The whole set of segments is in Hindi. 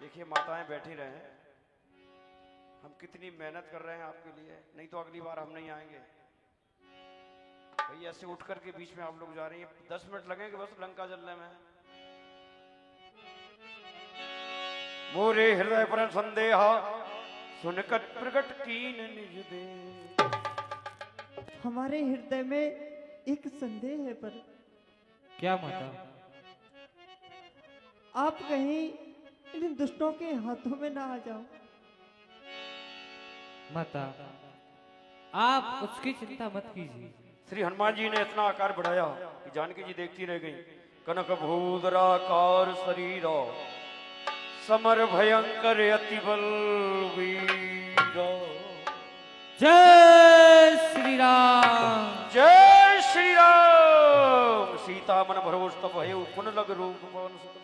देखिए माताएं बैठी रहे, हम कितनी मेहनत कर रहे हैं आपके लिए, नहीं तो अगली बार हम नहीं आएंगे। भाई ऐसे उठ करके बीच में आप लोग जा रही हैं, 10 मिनट लगेंगे बस लंका जलने में। मोरे हृदय पर संदेहा सुनकर प्रकट कीन निज दे। हमारे हृदय में एक संदेह है, पर क्या माता? आप कहीं इन दुष्टों के हाथों में ना आ जाओ। माता, आप उसकी चिंता मत कीजिए। श्री हनुमान जी ने इतना आकार बढ़ाया कि जानकी जी देखती रह गई। कनक भूधराकार शरीर समर भयंकर अति बलवीर। जय श्री राम। जय श्री राम। सीता मन भरोस तप है पुन लग रूप पवन सुत।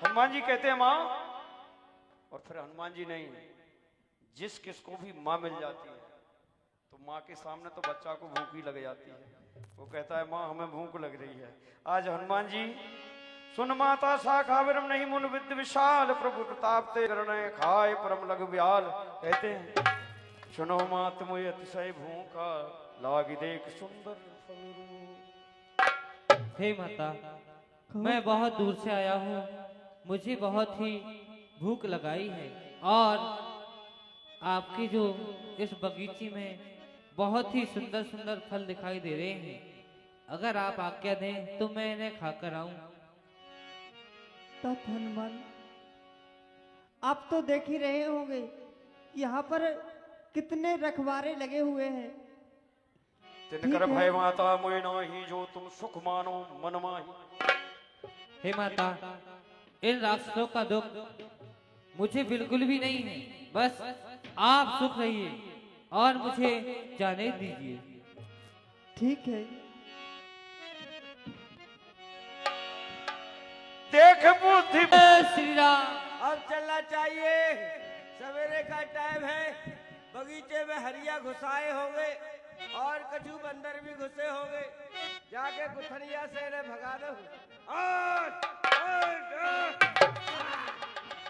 हनुमान जी कहते हैं माँ, और फिर हनुमान जी नहीं, जिस किसको भी माँ मिल जाती है तो माँ के सामने तो बच्चा को भूख ही लग जाती है। वो कहता है माँ हमें भूख लग रही है। आज हनुमान जी सुन माता शाखा विरम नहीं मुन विद्य विशाल प्रभु प्रताप ते करने खाए परम लग ब्याल। कहते हैं सुनो माँ तुम्हें अतिशय भूखा लागी देख सुंदर फल। हे माता, मैं बहुत दूर से आया हूँ, मुझे बहुत ही भूख लगाई है और आपकी जो इस बगीचे में बहुत ही सुंदर सुंदर फल दिखाई दे रहे हैं। अगर आप आज्ञा दें तो मैं इन्हें खाकर आऊं। तत् हनुमान, आप तो देख ही रहे होंगे यहाँ पर कितने रखवारे लगे हुए हैं। तिनकर भय माता मोय नाही जो तुम सुख मानो मन माही। हे माता, इन राक्षसों का दुख मुझे बिल्कुल भी नहीं है। बस आप सुख रहिए और मुझे जाने दीजिए। ठीक है। देख बुद्धि श्री राम। अब चलना चाहिए, सवेरे का टाइम है। बगीचे में हरिया घुसाए होंगे और कछु बंदर भी घुसे होंगे। जाके गुथनिया से इन्हें भगा दो।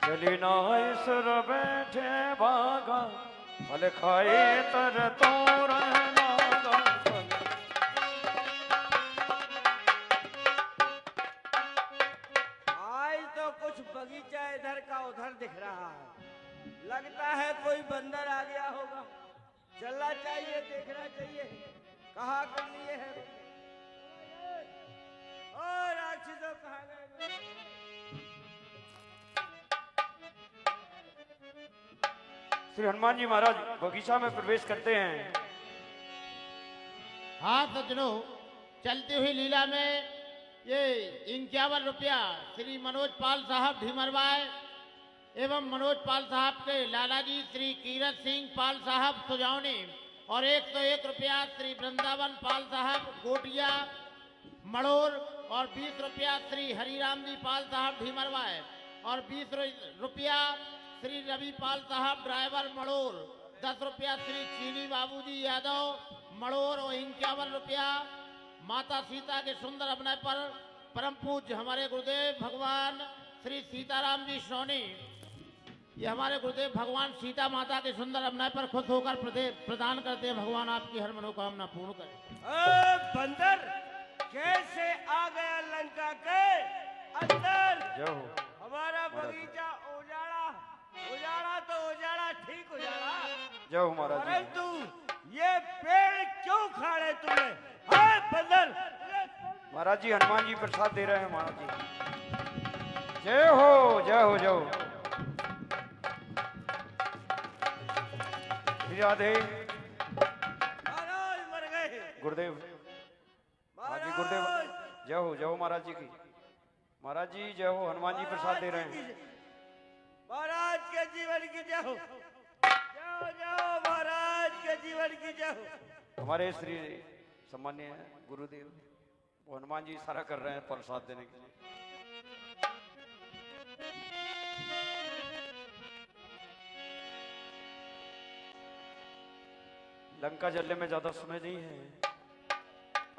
चली ना सर बैठे बागा फल खाए तर तो रहना। आज तो कुछ बगीचा इधर का उधर दिख रहा है, लगता है कोई बंदर आ गया होगा। चलना चाहिए, देखना चाहिए कहाँ कर लिए है और राक्षसों कहाँ गए। श्री हनुमान जी महाराज बगीचा में प्रवेश करते हैं। हाँ सज्जनों, चलती हुई लीला में ये 51 रुपया श्री मनोज पाल साहब ढीमरवाए एवं मनोज पाल साहब के लाला जी श्री कीरत सिंह पाल साहब सुजावनी और 101 रुपया श्री वृंदावन पाल साहब गोटिया मड़ोर और 20 रुपया श्री हरिराम जी पाल साहब ढीमरवाए और 20 रुपया श्री रवि पाल साहब ड्राइवर मड़ोर, 10 रुपया श्री चीनी बाबूजी यादव मड़ोर और 51 रुपया माता सीता के सुंदर अभिनय पर परम पूज्य हमारे गुरुदेव भगवान श्री सीताराम जी सोनी, ये हमारे गुरुदेव भगवान सीता माता के सुंदर अभिनय पर खुश होकर प्रदान करते हैं। भगवान आपकी हर मनोकामना पूर्ण करें। बंदर कैसे आ गया लंका के अंदर? जो हमारा बगीचा उजाड़ा उजाड़ा तो उजाड़ा, ठीक उजाड़ा। जय हो महाराज। परंतु ये पेड़ क्यों खाड़े तुमने? हाँ बंदर। महाराज जी हनुमान जी प्रसाद दे रहे हैं महाराज जी। जय हो जय हो जय हो। राधे महाराज मर गए। गुरुदेव हाँ जी गुरुदेव जय हो महाराज जी की। महाराज जी जय हो। हनुमान जी प्रसाद दे रहे हैं। महाराज के जीवन की जय हो। जाओ जाओ महाराज के जीवन की जय हो। हमारे श्री सम्मान्य गुरुदेव वो हनुमान जी इशारा कर रहे हैं प्रसाद देने के लिए। लंका जलने में ज्यादा समय नहीं है।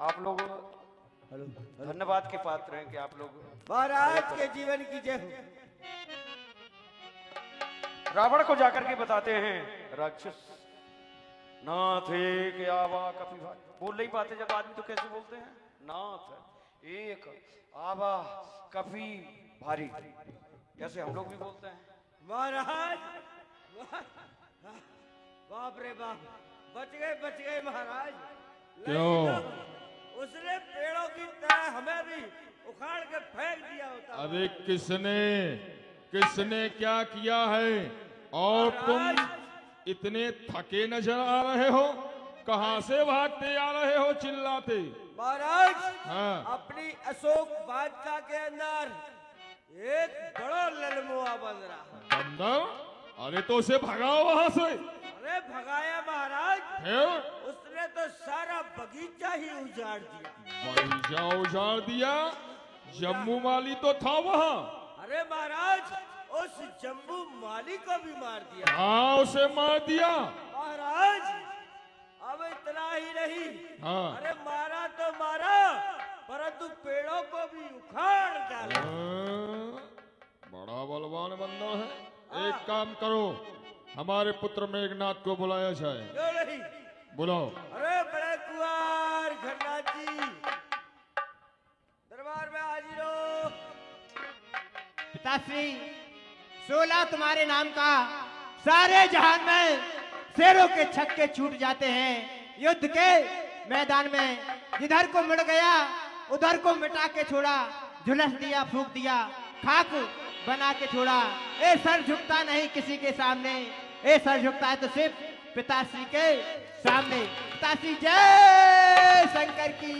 आप लोग धन्यवाद के पात्र हैं कि आप लोग महाराज के जीवन की जय हो। रावण को जाकर के बताते हैं, राक्षस नाथ एक आवा कपि भाई। बोल नहीं पाते जब आदमी तो कैसे बोलते हैं? नाथ एक आवा कपि भारी, जैसे हम लोग भी बोलते हैं। महाराज बाप रे बाप, बच गए महाराज। क्यों? उसने पेड़ों की तरह हमें भी उखाड़ के फेंक दिया होता। अरे किसने क्या किया है? और तुम इतने थके नजर आ रहे हो, कहां से भागते आ रहे हो चिल्लाते? महाराज हाँ। अपनी अशोक बादशाह के अंदर एक बड़ा ललमुआ बन रहा। बंदर? अरे तो उसे भगाओ वहां से। अरे भगाया महाराज, फिर? उसने तो सारा बगीचा ही उजाड़ दिया। बगीचा उजाड़ दिया? जम्मू माली तो था वहां। अरे महाराज, उस जम्बू माली को भी मार दिया। हाँ, उसे मार दिया। महाराज अब इतना ही नहीं, हाँ। अरे मारा तो मारा, परंतु पेड़ों को भी उखाड़ डाला। बड़ा बलवान बंदर है। एक काम करो, हमारे पुत्र मेघनाथ को बुलाया जाए। क्यों नहीं? बुलाओ। अरे बड़े कुंवर घरनाथ जी, दरबार में हाजिर हो। पिताश्री, 16 तुम्हारे नाम का सारे जहान में शेरों के छक्के छूट जाते हैं। युद्ध के मैदान में जिधर को मिट गया उधर को मिटा के छोड़ा, झुलस दिया, फूंक दिया, खाक बना के छोड़ा। ए सर झुकता नहीं किसी के सामने, ए सर झुकता है तो सिर्फ पिताश्री के सामने। पिताश्री जय शंकर की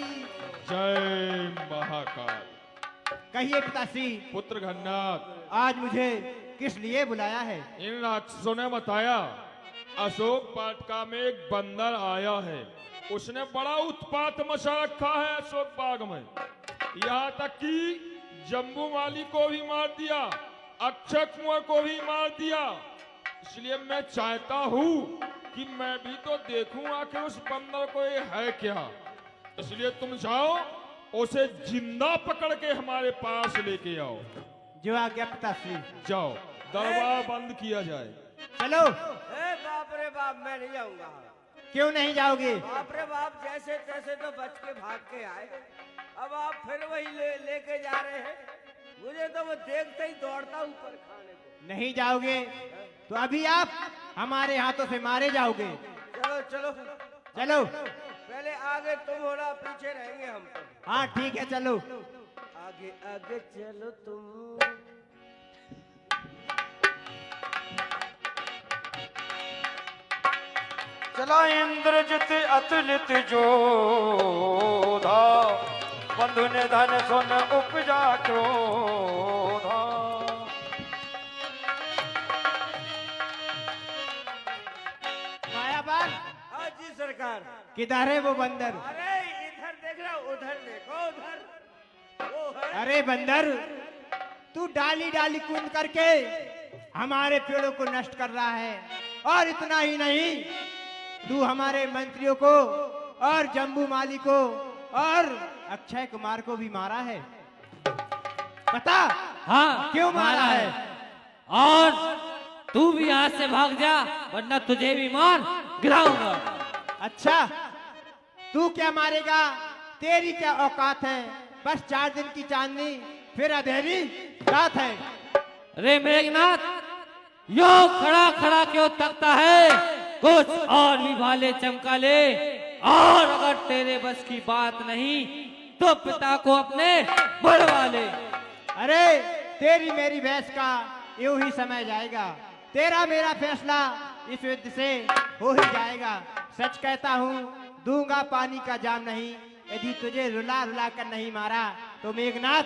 जय महाकाल। कहिए पिताश्री, पुत्र घननाथ, आज मुझे किस लिए बुलाया है? इन राक्षसों ने बताया अशोक वाटिका में एक बंदर आया है। उसने बड़ा उत्पात मचा रखा है अशोक बाग में, यहाँ तक कि जम्बू माली को भी मार दिया, अक्षय कुंवर को भी मार दिया। इसलिए मैं चाहता हूँ कि मैं भी तो देखूं आखिर उस बंदर को ये है क्या। इसलिए तुम जाओ, उसे जिंदा पकड़ के हमारे पास लेके आओ। जो आज्ञा पिताश्री। जाओ, दरबार बंद किया जाए। चलो। ए बाप रे बाप, मैं नहीं जाऊंगा। क्यों नहीं जाओगे? बाप रे बाप, जैसे तैसे तो बच के भाग के आए, अब आप फिर वही लेके जा रहे हैं। मुझे तो वो देखते ही दौड़ता ऊपर खाने को। नहीं जाओगे तो अभी आप हमारे हाथों से मारे जाओगे। चलो चलो चलो। पहले आगे तुम होना, पीछे रहेंगे हम तो। हाँ ठीक है, चलो। आगे आगे चलो तुम। चला इंद्रजित अतुलित जोधा, बंधु ने धन सुन उपजा क्रोधा। मायावान, हाँ जी सरकार। किधर है वो बंदर? अरे इधर देख रहा, उधर देखो, उधर वो है। अरे बंदर, तू डाली डाली कूद करके हमारे पेड़ों को नष्ट कर रहा है। और इतना ही नहीं, तू हमारे मंत्रियों को और जम्बू माली को और अक्षय कुमार को भी मारा है। बता, हाँ क्यों मारा है? और तू भी यहाँ से भाग जा, वरना तुझे भी मार गिराऊंगा। अच्छा, तू क्या मारेगा? तेरी क्या औकात है? बस 4 दिन की चांदनी, फिर अंधेरी रात है। अरे मेघनाथ, यो खड़ा खड़ा क्यों तकता है? कुछ और भी भाले चमका ले, और अगर तेरे बस की बात नहीं तो पिता को अपने बढ़वा ले। अरे तेरी मेरी भैंस का यूं ही समय जाएगा, तेरा मेरा फैसला इस युद्ध से हो ही जाएगा। सच कहता हूँ, दूंगा पानी का जाम नहीं, यदि तुझे रुला रुला कर नहीं मारा तो मेघनाथ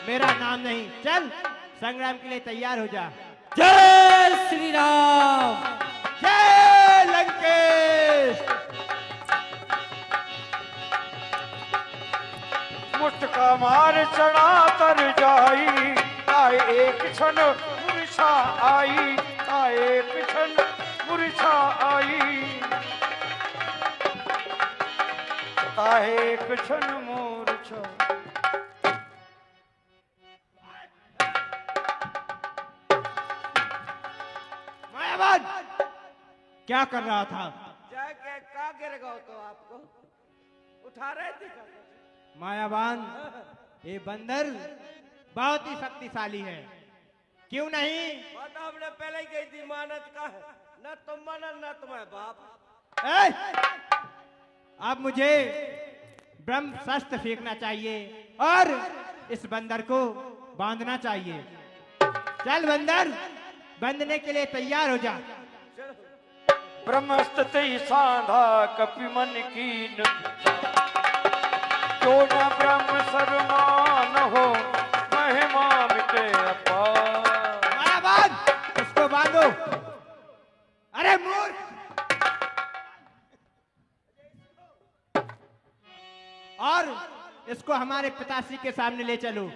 मेरा नाम नहीं। चल, संग्राम के लिए तैयार हो जा। जय श्री राम। जय लंकेश। मुष्ट का मार चढ़ा तर जाई, आए एक क्षण मूर्छा आई, आए एक क्षण मूर्छा आई, आए एक क्षण मूर्छा। क्या कर रहा था? जाके का गिर गए तो आपको उठा रहे थे क्या? मायावान, ये बंदर बहुत ही शक्तिशाली है, क्यों नहीं? वो तो हमने पहले ही कही थी मानत का है, न तुम माना न तुम्हारे बाप। अब मुझे ब्रह्म शस्त्र फेंकना चाहिए और इस बंदर को बांधना चाहिए। चल बंदर, बंधने के लिए तैयार हो जा। ब्रह्मस्तते साधा कपि मन कीन, क्यों न ब्रह्म सर्वमान हो, महिमा मिटे अपार। मायावान, उसको बांधो। अरे मूर्ख, और इसको हमारे पिताश्री के सामने ले चलो।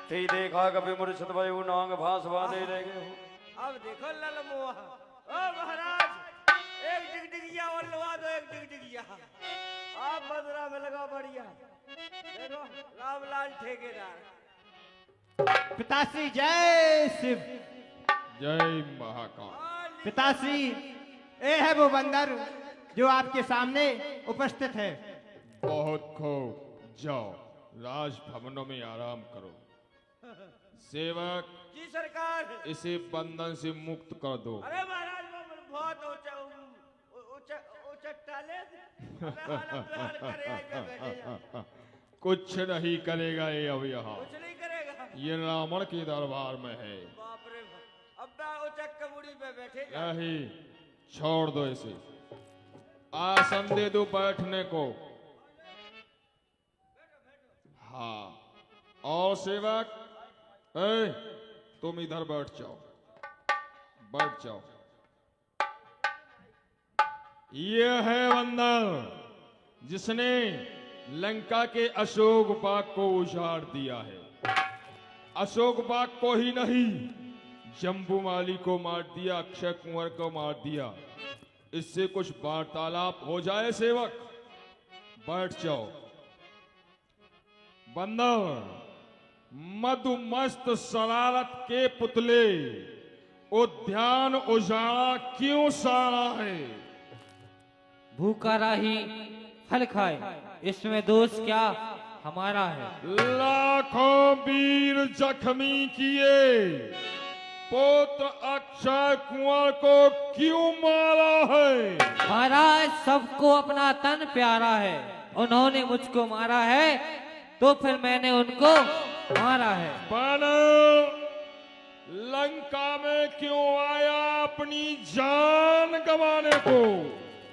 ते देखा कभी मुर्शद वायु नांग भास बांधे रह गए हो। अब देखो ललमुआ, ओ महाराज, एक डिगडिगिया और लगा दो, एक डिगडिगिया। आप मदरा में लगाओ बढ़िया। देखो रामलाल ठेकेदार। पिताश्री जय शिव। जय महाकाल। पिताश्री, ये है वो बंदर जो आपके सामने उपस्थित है। बहुत खूब, जाओ राजभवनों में आराम करो। सेवक, जी सरकार। इसे बंधन से मुक्त कर दो। अरे महाराज, वो बहुत ऊंचा ऊंचा ऊंचा टाले। कुछ नहीं करेगा ये अब यहाँ। कुछ नहीं करेगा। ये रावण के दरबार में है। बाप रे बाप, अब मैं ऊंचा कबूड़ी पे बैठे। नहीं, छोड़ दो इसे। आसन दे दो बैठने को। हाँ, और सेवक, तुम इधर बैठ जाओ, बैठ जाओ। ये है बंदर जिसने लंका के अशोक बाग को उजाड़ दिया है। अशोक बाग को ही नहीं, जम्बूमाली को मार दिया, अक्षय कुंवर को मार दिया। इससे कुछ वार्तालाप हो जाए सेवक, बैठ जाओ। बंदर, मधुमस्त शरारत के पुतले, उद्यान उजाड़ा क्यों सारा है? भूखा राही फल खाए, इसमें दोष क्या हमारा है? लाखों वीर जख्मी किए, पुत्र अक्षय कुंवर को क्यों मारा है? महाराज, सबको अपना तन प्यारा है, उन्होंने मुझको मारा है तो फिर मैंने उनको मारा है। लंका में क्यों आया अपनी जान गंवाने को?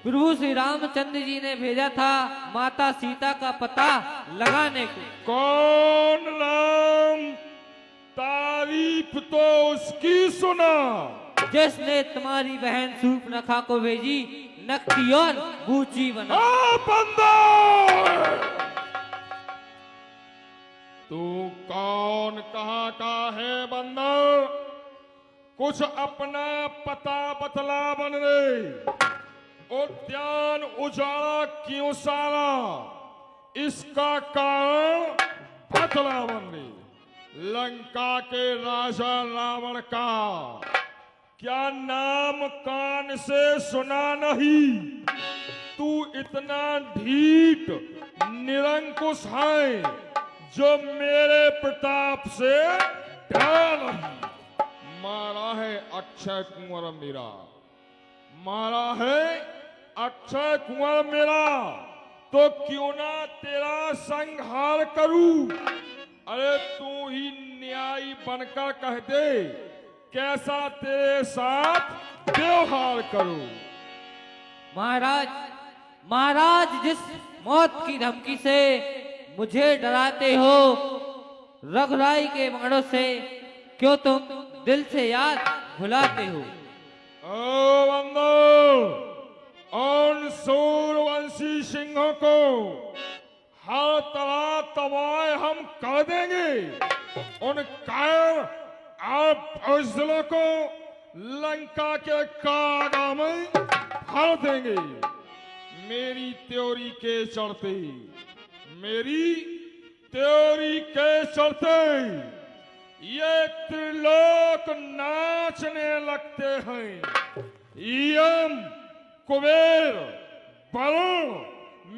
प्रभु श्री रामचंद्र जी ने भेजा था माता सीता का पता लगाने को। कौन राम? तारीफ तो उसकी सुना जिसने तुम्हारी बहन सूर्पनखा को भेजी, नकटी और बूची बना। बंदर, तू कौन, कहाँ का है बंदर? कुछ अपना पता बतला बन रे। उद्यान उजाड़ा क्यों सारा, इसका कारण बतला बन रे। लंका के राजा रावण का क्या नाम कान से सुना नहीं? तू इतना ढीठ निरंकुश है जो मेरे प्रताप से डरा नहीं। मारा है अक्षय कुंवर मेरा, मारा है अक्षय कुंवर मेरा, तो क्यों ना तेरा संहार करूं? अरे तू ही न्यायी बनकर कह दे, कैसा तेरे साथ व्यवहार करूं? महाराज, महाराज, जिस मौत की धमकी से मुझे डराते हो, रघुराई के मंगड़ों से क्यों तुम दिल से याद भुलाते हो? ओ बंदो, उन सूरवंशी सिंहों को हर तरह तबाह हम कर देंगे। उन कायर और फौजलों को लंका के कारागार में भर देंगे। मेरी त्योरी के चलते, मेरी त्योरी के चलते ये त्रिलोक नाचने लगते हैं। यम, कुबेर, वरुण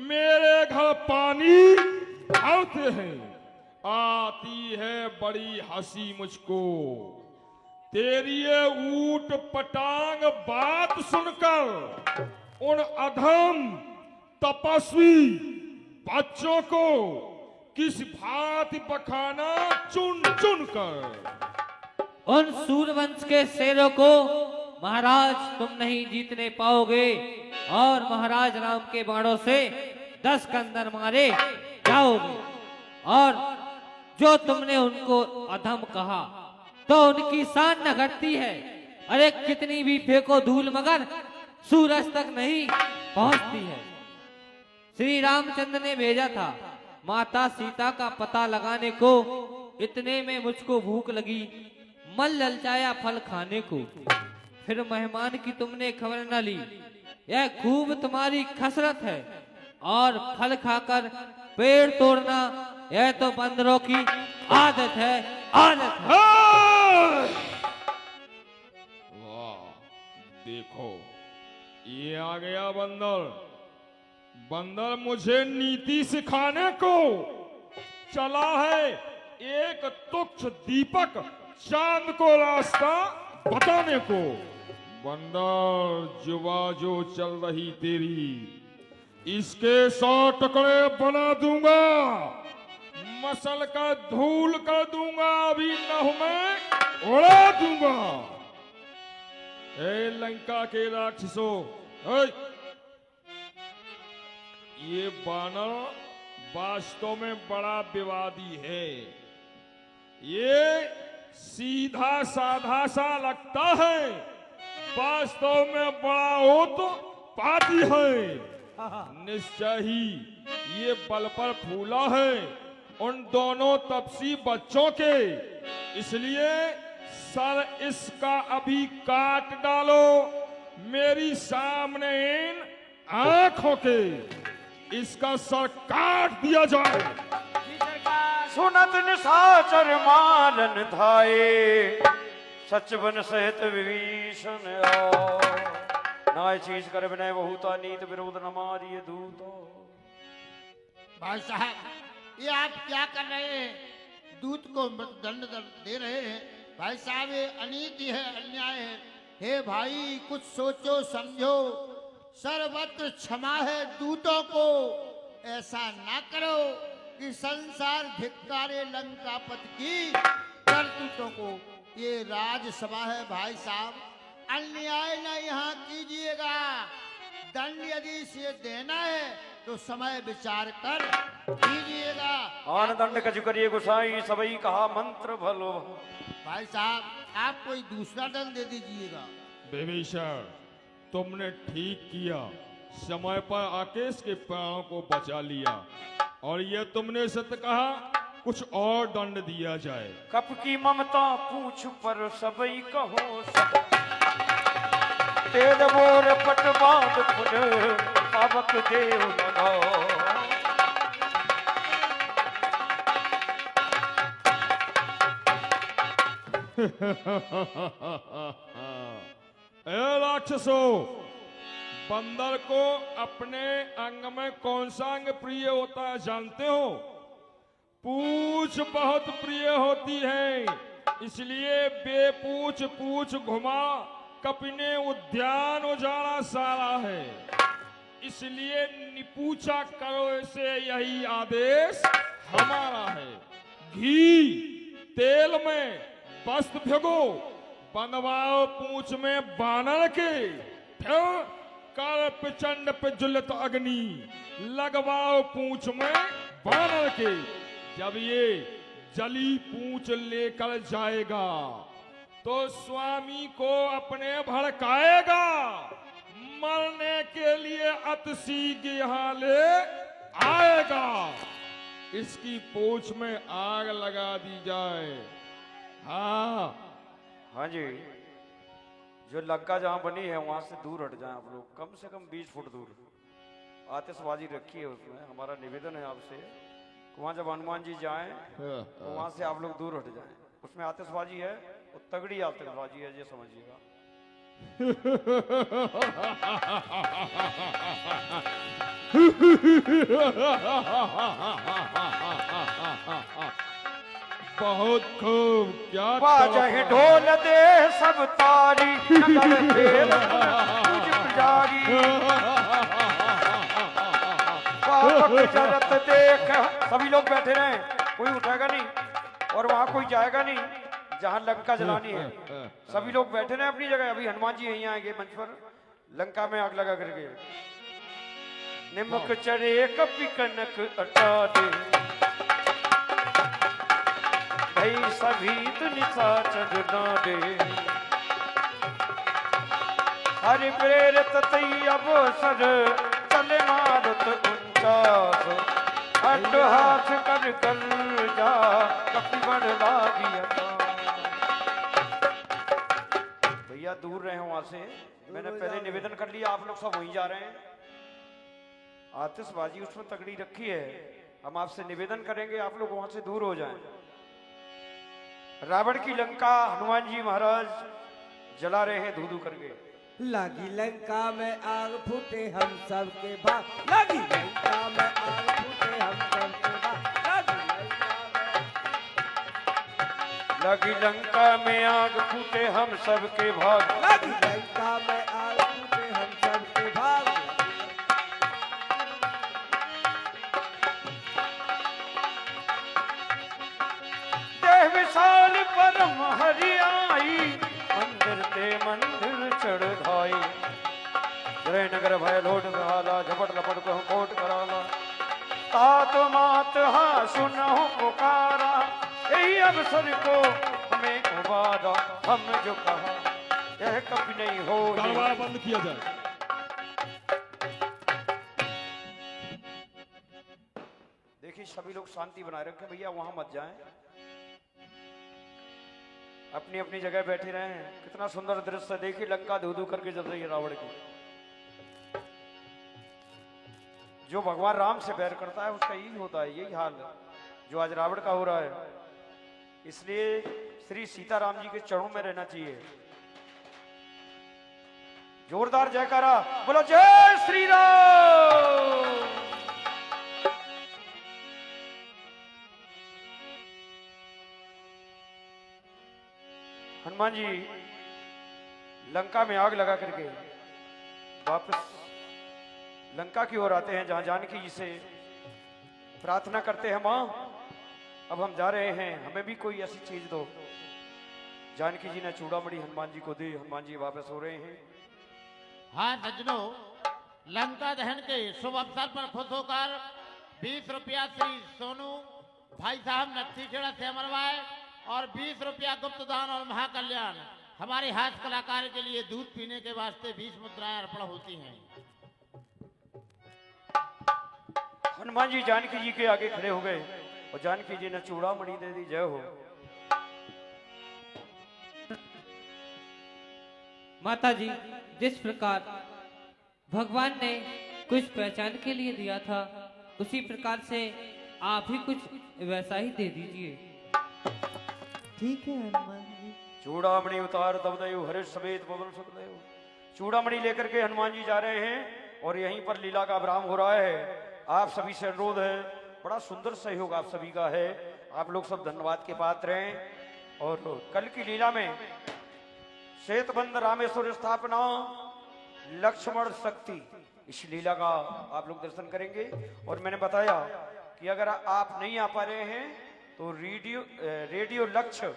मेरे घर पानी भरते हैं। आती है बड़ी हंसी मुझको तेरी ये ऊट पटांग बात सुनकर। उन अधम तपस्वी बच्चों को किस भांति बखाना चुन चुन कर। उन सूर्यवंश के शेरों को महाराज तुम नहीं जीतने पाओगे और महाराज राम के बाणों से 10 कंदर मारे जाओगे। और जो तुमने उनको अधम कहा तो उनकी शान न घटती है। अरे कितनी भी फेंको धूल मगर सूरज तक नहीं पहुंचती है। श्री रामचंद्र ने भेजा था माता सीता का पता लगाने को। इतने में मुझको भूख लगी, मन ललचाया फल खाने को। फिर मेहमान की तुमने खबर न ली। यह खूब तुम्हारी खसरत है और फल खाकर पेड़ तोड़ना यह तो बंदरों की आदत है, आदत है। वाह, देखो ये आ गया बंदर। बंदर मुझे नीति सिखाने को चला है। एक तुच्छ दीपक चांद को रास्ता बताने को। बंदर जुबा जो चल रही तेरी, इसके 100 टुकड़े बना दूंगा, मसल का धूल कर दूंगा, अभी नभ में उड़ा दूंगा। ए लंका के राक्षसों, ये बानर वास्तव में बड़ा विवादी है। ये सीधा साधा सा लगता है, वास्तव में बड़ा उत्पाती है। निश्चय ही ये बल पर फूला है उन दोनों तपसी बच्चों के। इसलिए सर इसका अभी काट डालो मेरी सामने इन आंखों के। इसका सर काट दिया जाए। सुनत निशाचर मारन धाये, सच बन सहित विभीषण नाय चीज कर विनय बहुता नीत विरोध न मारिए दूत। भाई साहब, ये आप क्या कर रहे हैं? दूत को दंड दे रहे हैं। भाई साहब, ये अनीति है, अन्याय है। हे भाई, कुछ सोचो समझो। सर्वत्र क्षमा है दूतों को। ऐसा ना करो कि संसार धिक्कारे लंकापति की करतूतों को। ये राजसभा है भाई साहब, अन्याय न यहाँ कीजिएगा। दंड यदि इसे देना है तो समय विचार कर दीजिएगा। आन दंड कछु करिए गुसाई, सबई कहा मंत्र भलो। भाई साहब, आप कोई दूसरा दंड दे दीजिएगा। विभीषण, तुमने ठीक किया, समय पर आके इसके प्राणों को बचा लिया। और ये तुमने सत्य कहा, कुछ और दंड दिया जाए। कप की ममता पूछ पर सबई कहो सब, तेज बोर पट बांध पुन पावक देव लगाओ। ए राक्षसों, बंदर को अपने अंग में कौन सा अंग प्रिय होता है जानते हो? पूछ बहुत प्रिय होती है, इसलिए बेपूछ पूछ घुमा कपिने उद्यान उजाड़ा सारा है। इसलिए निपूछा करो इसे, यही आदेश हमारा है। घी तेल में वस्त्र भिगो, बंधवाओ पूंछ में बानर के, फिर कर प्रचंड पे ज्वलित अग्नि लगवाओ पूंछ में बानर के। जब ये जली पूंछ लेकर जाएगा तो स्वामी को अपने भड़काएगा, मरने के लिए अतिशीघ्र यहाँ ले आएगा। इसकी पूंछ में आग लगा दी जाए। हाँ हाँ जी, जो लंका जहाँ बनी है वहां से दूर हट जाएं आप लोग, कम से कम 20 फुट दूर। आतिशबाजी रखी है उसमें। हमारा निवेदन है आपसे, वहां जब हनुमान जी जाएं तो वहां से आप लोग दूर हट जाएं। उसमें आतिशबाजी है, वो तगड़ी आतिशबाजी है, ये समझिएगा। बहुत खूब, क्या बाजे ढोल दे सब तारी, नगर खेल तुझ पुजारी। पावक जरत देख, सभी लोग बैठे रहे, कोई उठेगा नहीं और वहां कोई जाएगा नहीं जहां लंका जलानी है। सभी लोग बैठे रहे अपनी जगह। अभी हनुमान जी यहीं आएंगे मंच पर, लंका में आग लगा करके। निमक चढ़े कपि कनक अटा दे, भाई सभी दुनिया चढ़ना दे। हरि प्रेरित तई अवसर, चले मारुत उनचास। अड्ड हाथ कर कर जा, कपि बड़ लागी अटा। भैया दूर रहे वहां से, मैंने पहले निवेदन कर लिया, आप लोग सब वहीं जा रहे हैं। आतिशबाजी उसमें तगड़ी रखी है, हम आपसे निवेदन करेंगे आप लोग वहां से दूर हो जाएं। रावण की लंका हनुमान जी महाराज जला रहे हैं धू धू करके। लगी लंका में आग फूटे हम सब के भाग, लगी लंका में आग फूटे हम सब के भाग, लगी लंका में आग फूटे हम सब के भाग। लगी लंका में आग फूटे हम सब के भाग। देह विशाल परम हरियाई, मंदिर ते मंदिर चढ़ धाई। जय नगर भय लोट बहाला, झपट लपट को कोट कराला। तात मात हा सुनहु पुकारा, यही अवसर को हमें उबारा। हम जो कहा यह कभी नहीं हो। दरबार बंद किया जाए। देखिए सभी लोग शांति बनाए रखें भैया, वहां मत जाएं, अपनी अपनी जगह बैठे रहे हैं। कितना सुंदर दृश्य, देखिए लंका धू धू करके जल रही है रावण की। जो भगवान राम से बैर करता है उसका यही होता है, यही हाल जो आज रावण का हो रहा है। इसलिए श्री सीताराम जी के चरणों में रहना चाहिए। जोरदार जयकारा बोलो, जय श्री राम। हनुमान जी लंका में आग लगा करके वापस लंका की ओर आते हैं, जहां जानकी जी से प्रार्थना करते हैं, मां अब हम जा रहे हैं, हमें भी कोई ऐसी चीज दो। जानकी जी ने चूड़ामणि हनुमान जी को दी, हनुमान जी वापस हो रहे हैं। हाँ सज्जनों, लंका दहन के शुभ अवसर पर खुश होकर 20 रुपया श्री सोनू भाई साहब नत्थीखेड़ा से अमरवाए और 20 रुपया गुप्त दान और महाकल्याण हमारे हाथ कलाकार के लिए दूध पीने के वास्ते 20 मुद्राएं अर्पण होती हैं। हनुमान जी जानकी जी के आगे खड़े हो गए और जानकी जी ने चूड़ामणि दे दी। जय हो माता जी, जिस प्रकार भगवान ने कुछ पहचान के लिए दिया था, उसी प्रकार से आप भी कुछ वैसा ही दे दीजिए। ठीक है हनुमान जी। चूड़ामणि उतार तब दयो, हर्ष समेत पवन सुत दयो। चूड़ामणि लेकर के हनुमान जी जा रहे हैं और यहीं पर लीला का विराम हो रहा है। आप सभी से अनुरोध है, बड़ा सुंदर सहयोग आप सभी का है, आप लोग सब धन्यवाद के पात्र हैं। और कल की लीला में श्वेतबंध रामेश्वर स्थापना, लक्ष्मण शक्ति, इस लीला का आप लोग दर्शन करेंगे। और मैंने बताया कि अगर आप नहीं आ पा रहे हैं तो रेडियो लक्ष्य,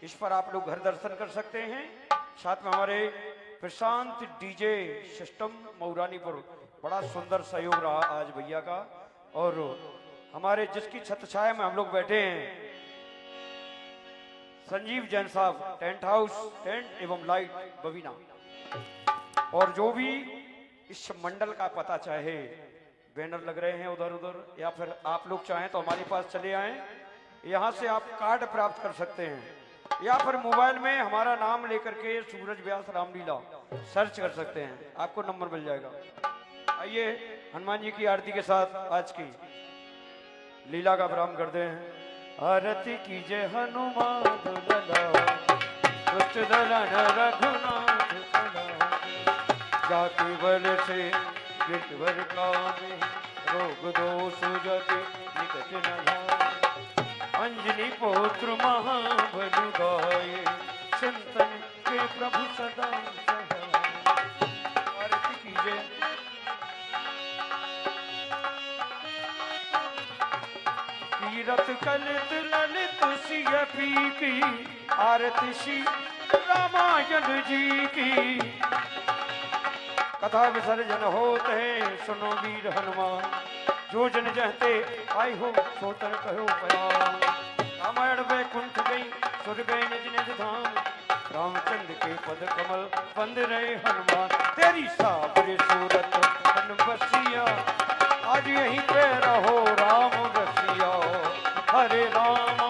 इस पर आप लोग घर दर्शन कर सकते हैं। साथ में हमारे प्रशांत डीजे सिस्टम मऊरानीपुर, बड़ा सुंदर सहयोग रहा आज भैया का। और हमारे जिसकी छत्र छाया में हम लोग बैठे हैं, संजीव जैन साहब, टेंट हाउस टेंट एवं लाइट बवीना। और जो भी इस मंडल का पता चाहे, बैनर लग रहे हैं उधर उधर, या फिर आप लोग चाहें तो हमारे पास चले आएं, यहाँ से आप कार्ड प्राप्त कर सकते हैं, या फिर मोबाइल में हमारा नाम लेकर के सूरज व्यास रामलीला सर्च कर सकते हैं, आपको नंबर मिल जाएगा। आइए हनुमान जी की आरती के साथ आज की लीला का प्रारंभ करते हैं। आरती कीजे हनुमान दुलला दुष्ट दलन रघुनाथ चला जाति बल से गिरवर कामे रोग दोष जति निकट न जाए अंजनी पुत्र महाबल गाये संतन के प्रभु सदा सहाय। आरती कीजिए। तीरथ कलित ललित सिय पी आरती श्री रामायण जी की कथा विसर्जन होते हैं सुनो वीर हनुमान जो जन जहते आई हो सोतन कहो पयाम रामायण वैकुंठ गई सुर गए निज निज धाम रामचंद्र के पद कमल बंद रहे हनुमान तेरी साबरी सूरत बन बसिया आज यहीं पे रहो राम रसिया हरे राम